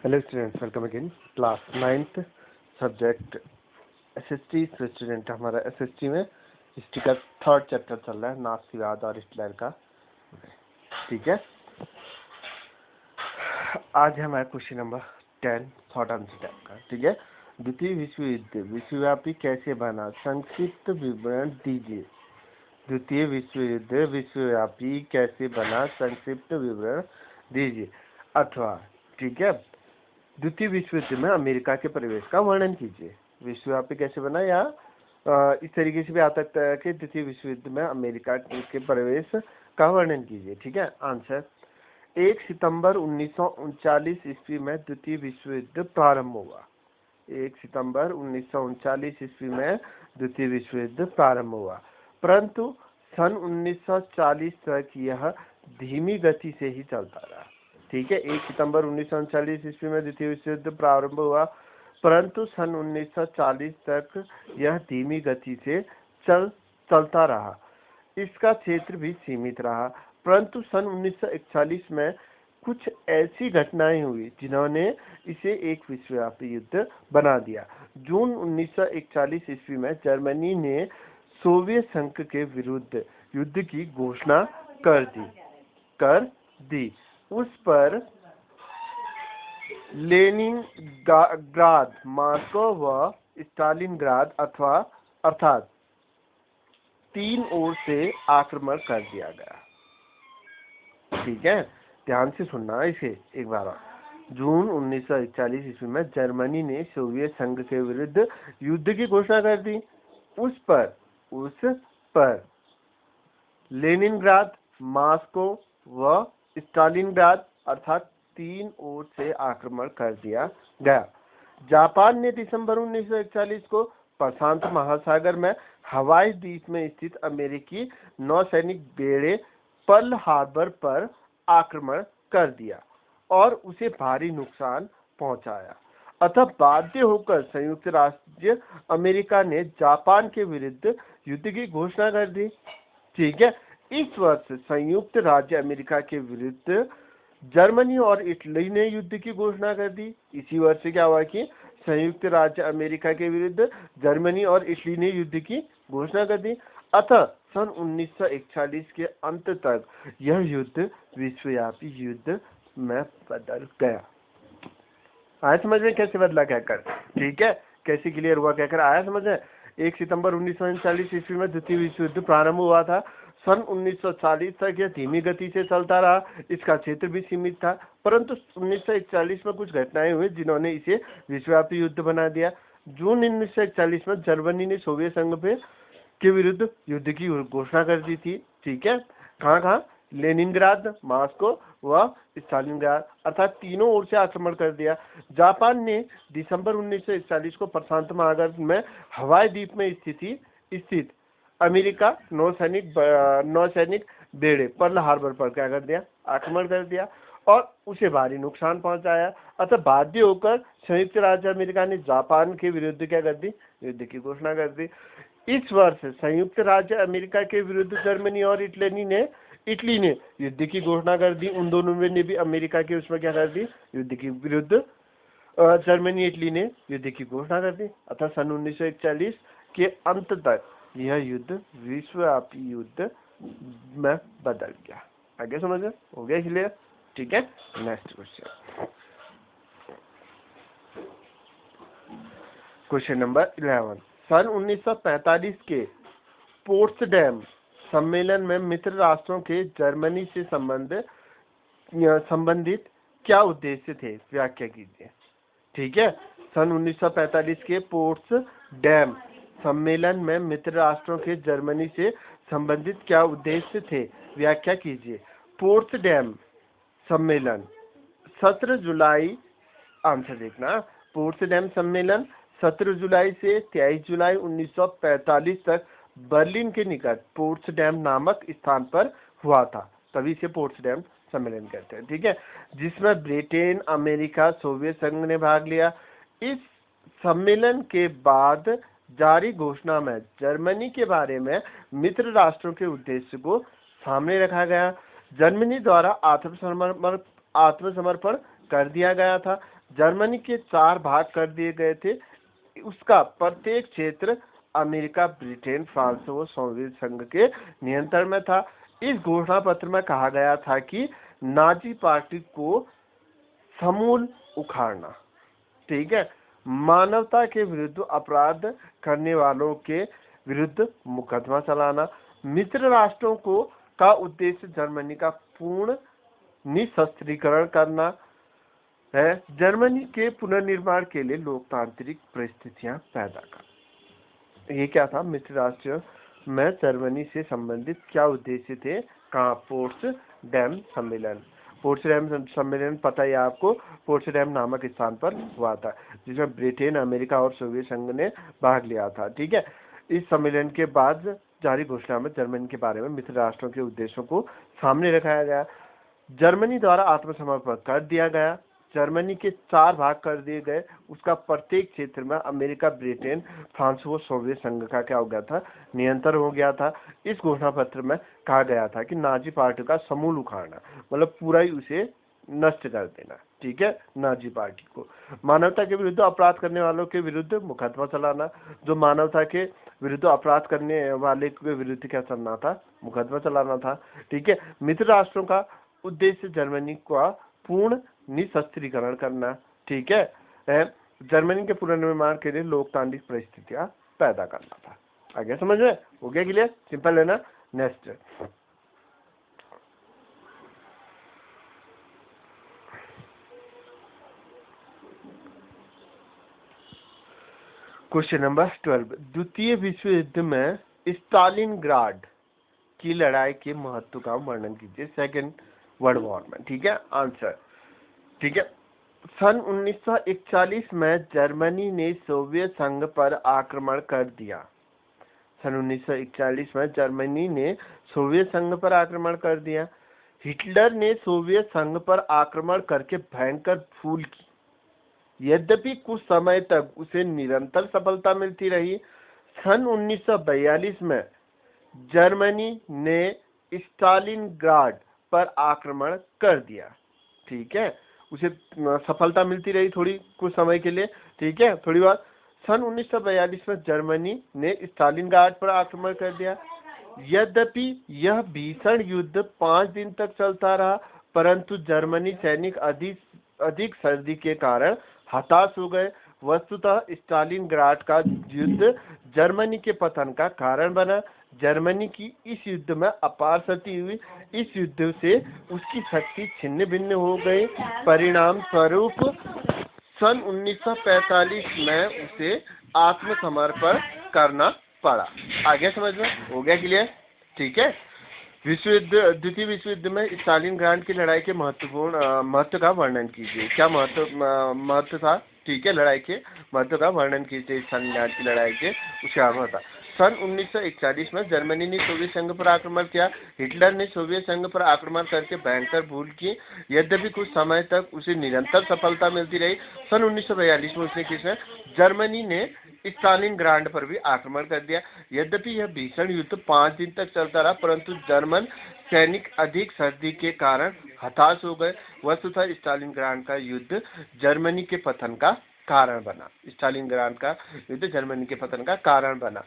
Hello students, welcome again. Class 9th subject SST student. हमारा SST में history का 3rd chapter चल रहा है, नाथसीवाद और हिटलर का। ठीक है, आज हमारा question number 10 short answer type का। ठीक है, द्वितीय विश्व युद्ध विश्वव्यापी कैसे बना, संक्षिप्त विवरण दीजिए। द्वितीय विश्व युद्ध विश्वव्यापी कैसे बना, संक्षिप्त विवरण दीजिए। अथवा ठीक है, द्वितीय विश्व युद्ध में अमेरिका के प्रवेश का वर्णन कीजिए। विश्वव्यापी कैसे बना, या इस तरीके से भी आ सकता है कि द्वितीय विश्व युद्ध में अमेरिका के प्रवेश का वर्णन कीजिए। ठीक है, आंसर 1 सितंबर 1939 ईस्वी में द्वितीय विश्व युद्ध प्रारंभ हुआ। 1 सितंबर 1939 ईस्वी में द्वितीय विश्व युद्ध प्रारंभ हुआ, परंतु सन 1940 तक यह धीमी गति से ही चलता रहा। ठीक है, 1 सितंबर 1939 ईस्वी में द्वितीय विश्व युद्ध प्रारंभ हुआ, परंतु सन 1940 तक यह धीमी गति से चलता रहा। इसका क्षेत्र भी सीमित रहा, परंतु सन 1941 में कुछ ऐसी घटनाएं हुई जिन्होंने इसे एक विश्वव्यापी युद्ध बना दिया। जून 1941 ईस्वी में जर्मनी ने सोवियत संघ के विरुद्ध युद्ध की घोषणा कर दी। उस पर लेनिनग्राद, मॉस्को व स्टालिनग्राद अर्थात 3 ओर से आक्रमण कर दिया गया। ठीक है, ध्यान से सुनना इसे एक बार। जून 1941 ईस्वी में जर्मनी ने सोवियत संघ के विरुद्ध युद्ध की घोषणा कर दी। उस पर लेनिनग्राद, मॉस्को व स्टालिनग्राद अर्थात 3 ओर से आक्रमण कर दिया गया। जापान ने दिसंबर 1941 को प्रशांत महासागर में हवाई द्वीप में स्थित अमेरिकी नौसैनिक बेड़े पर्ल हार्बर पर आक्रमण कर दिया और उसे भारी नुकसान पहुंचाया। अतः बाध्य होकर संयुक्त राज्य अमेरिका ने जापान के विरुद्ध युद्ध की घोषणा कर दी। ठीक है, इस वर्ष संयुक्त राज्य अमेरिका के विरुद्ध जर्मनी और इटली ने युद्ध की घोषणा कर दी। इसी वर्ष से क्या हुआ कि संयुक्त राज्य अमेरिका के विरुद्ध जर्मनी और इटली ने युद्ध की घोषणा कर दी। अतः सन 1941 के अंत तक यह युद्ध विश्वव्यापी युद्ध में बदल गया। आया समझ में कैसे बदला कहकर? ठीक है, कैसे क्लियर हुआ कहकर आया समझ में? 1 सितंबर 1939 ईस्वी में द्वितीय विश्व युद्ध प्रारंभ हुआ था। सन 1940 तक यह धीमी गति से चलता रहा। इसका क्षेत्र भी सीमित था, परंतु 1941 में कुछ घटनाएं हुई जिन्होंने इसे विश्वव्यापी युद्ध बना दिया। जून 1941 में जर्मनी ने सोवियत संघ के विरुद्ध युद्ध की घोषणा कर दी थी। ठीक है, कहाँ? लेनिनग्राद, मॉस्को व स्टालिनग्राद अर्थात 3 ओर से आक्रमण कर दिया। जापान ने दिसंबर 1941 को प्रशांत महासागर में हवाई द्वीप में स्थित अमेरिका नौसैनिक बेड़े पर्ल हार्बर पर क्या कर दिया? आक्रमण कर दिया और उसे भारी नुकसान पहुंचाया। अतः बाध्य होकर संयुक्त राज्य अमेरिका ने जापान के विरुद्ध क्या कर दी? युद्ध की घोषणा कर दी। इस वर्ष संयुक्त राज्य अमेरिका के विरुद्ध जर्मनी और इटली ने युद्ध की घोषणा कर दी। उन दोनों ने भी अमेरिका के उसमें क्या कर दी? युद्ध के विरुद्ध जर्मनी इटली ने युद्ध की घोषणा कर दी। अतः सन 1941 के अंत तक यह युद्ध विश्वव्यापी युद्ध में बदल गया। आगे समझ हो गया क्लियर? ठीक है, नेक्स्ट क्वेश्चन नंबर 11। सन 1945 के पोट्सडैम सम्मेलन में मित्र राष्ट्रों के जर्मनी से संबंधित क्या उद्देश्य थे? व्याख्या कीजिए। ठीक है, सन 1945 के पोट्सडैम सम्मेलन में मित्र राष्ट्रों के जर्मनी से संबंधित क्या उद्देश्य थे? व्याख्या कीजिए। पोट्सडैम सम्मेलन 17 जुलाई, आंसर देखना, पोट्सडैम सम्मेलन 17 जुलाई से 23 जुलाई 1945 तक बर्लिन के निकट पोट्सडैम नामक स्थान पर हुआ था, तभी इसे पोट्सडैम सम्मेलन कहते हैं। ठीक है, जिसमें ब्रिटेन, अमेरिका, सोवियत संघ ने भाग लिया। इस सम्मेलन के बाद जारी घोषणा में जर्मनी के बारे में मित्र राष्ट्रों के उद्देश्य को सामने रखा गया। जर्मनी द्वारा आत्मसमर्पण कर दिया गया था। जर्मनी के 4 भाग कर दिए गए थे। उसका प्रत्येक क्षेत्र अमेरिका, ब्रिटेन, फ्रांस व सोवियत संघ के नियंत्रण में था। इस घोषणा पत्र में कहा गया था कि नाजी पार्टी को समूल उखाड़ना, ठीक है, मानवता के विरुद्ध अपराध करने वालों के विरुद्ध मुकदमा चलाना। मित्र राष्ट्रों को का उद्देश्य जर्मनी का पूर्ण निशस्त्रीकरण करना है। जर्मनी के पुनर्निर्माण के लिए लोकतांत्रिक परिस्थितियां पैदा करना। ये क्या था? मित्र राष्ट्रों में जर्मनी से संबंधित क्या उद्देश्य थे? कहाँ? पोट्सडैम सम्मेलन। पोट्सडैम सम्मेलन पता है आपको, पोट्सडैम नामक स्थान पर हुआ था, जिसमें ब्रिटेन, अमेरिका और सोवियत संघ ने भाग लिया था, ठीक है। इस सम्मेलन के बाद जारी घोषणा में जर्मनी के बारे में मित्र राष्ट्रों के उद्देश्यों को सामने रखाया गया। जर्मनी द्वारा आत्मसमर्पण कर दिया गया। जर्मनी के 4 भाग कर दिए गए। उसका प्रत्येक क्षेत्र में अमेरिका, ब्रिटेन, फ्रांस व सोवियत संघ का क्या हो गया था? नियंत्रण हो गया था। इस घोषणा पत्र में कहा गया था कि नाजी पार्टी का समूल उखाड़ना, मतलब पूरा ही उसे नष्ट कर देना, ठीक है, नाजी पार्टी को। मानवता के विरुद्ध अपराध करने वालों के विरुद्ध मुकदमा चलाना। जो मानवता के विरुद्ध अपराध करने वाले के विरुद्ध क्या चलना था? मुकदमा चलाना था, ठीक है। मित्र राष्ट्रों का उद्देश्य जर्मनी का पूर्ण निशस्त्रीकरण करना, ठीक है। जर्मनी के पुनर्निर्माण के लिए लोकतांत्रिक परिस्थितियां पैदा करना था। आगे समझ में हो गया? क्लियर? सिंपल है ना? Next question number 12। द्वितीय विश्व युद्ध में स्टालिनग्राड की लड़ाई के महत्व का वर्णन कीजिए। सेकेंड वर्ल्ड वॉर में, ठीक है। आंसर, ठीक है। सन 1941 में जर्मनी ने सोवियत संघ पर आक्रमण कर दिया। सन 1941 में जर्मनी ने सोवियत संघ पर आक्रमण कर दिया। हिटलर ने सोवियत संघ पर आक्रमण करके भयंकर भूल की। यद्यपि कुछ समय तक उसे निरंतर सफलता मिलती रही। सन 1942 में जर्मनी ने स्टालिनग्राड पर आक्रमण कर दिया, ठीक है। उसे सफलता मिलती रही थोड़ी कुछ समय के लिए, ठीक है, थोड़ी बार। सन 1942 में जर्मनी ने स्टालिनग्राड पर आक्रमण कर दिया। यद्यपि यह भीषण युद्ध 5 दिन तक चलता रहा, परंतु जर्मनी सैनिक अधिक सर्दी के कारण हताश हो गए। वस्तुतः स्टालिनग्राड का युद्ध जर्मनी के पतन का कारण बना। जर्मनी की इस युद्ध में अपार क्षति हुई। इस युद्ध से उसकी शक्ति छिन्न भिन्न हो गई। परिणाम स्वरूप सन 1945 में उसे आत्मसमर्पण करना पड़ा। आगे समझ में हो गया? क्लियर? ठीक है। द्वितीय विश्व युद्ध में स्टालिनग्राड की लड़ाई के महत्व का वर्णन कीजिए। क्या महत्व था? ठीक है, लड़ाई के महत्व का वर्णन कीजिए। स्टालिनग्राड की लड़ाई के उसका महत्व। सन 1941 में जर्मनी ने सोवियत संघ पर आक्रमण किया। हिटलर ने सोवियत संघ पर आक्रमण करके भयंकर भूल की। यद्यपि कुछ समय तक उसे निरंतर सफलता मिलती रही। सन 1942 में उसने किसने? जर्मनी ने स्टालिनग्राड पर भी आक्रमण कर दिया। यद्यपि यह भीषण युद्ध 5 दिन तक चलता रहा, परंतु जर्मन सैनिक अधिक सर्दी के कारण हताश हो गए। वस्तुतः स्टालिनग्राड का युद्ध जर्मनी के पतन का कारण बना। स्टालिनग्राड का युद्ध जर्मनी के पतन का कारण बना।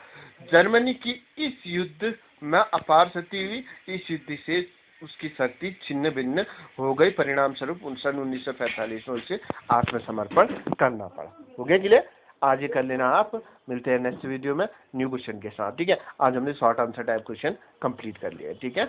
जर्मनी की इस युद्ध में अपार क्षति हुई। इस युद्ध से उसकी शक्ति छिन्न भिन्न हो गई। परिणाम स्वरूप सन 1945 में उसे आत्मसमर्पण करना पड़ा। हो गया क्लियर? आज ये कर लेना आप। मिलते हैं नेक्स्ट वीडियो में न्यू क्वेश्चन के साथ, ठीक है। आज हमने short answer type question complete कर लिया है, ठीक है।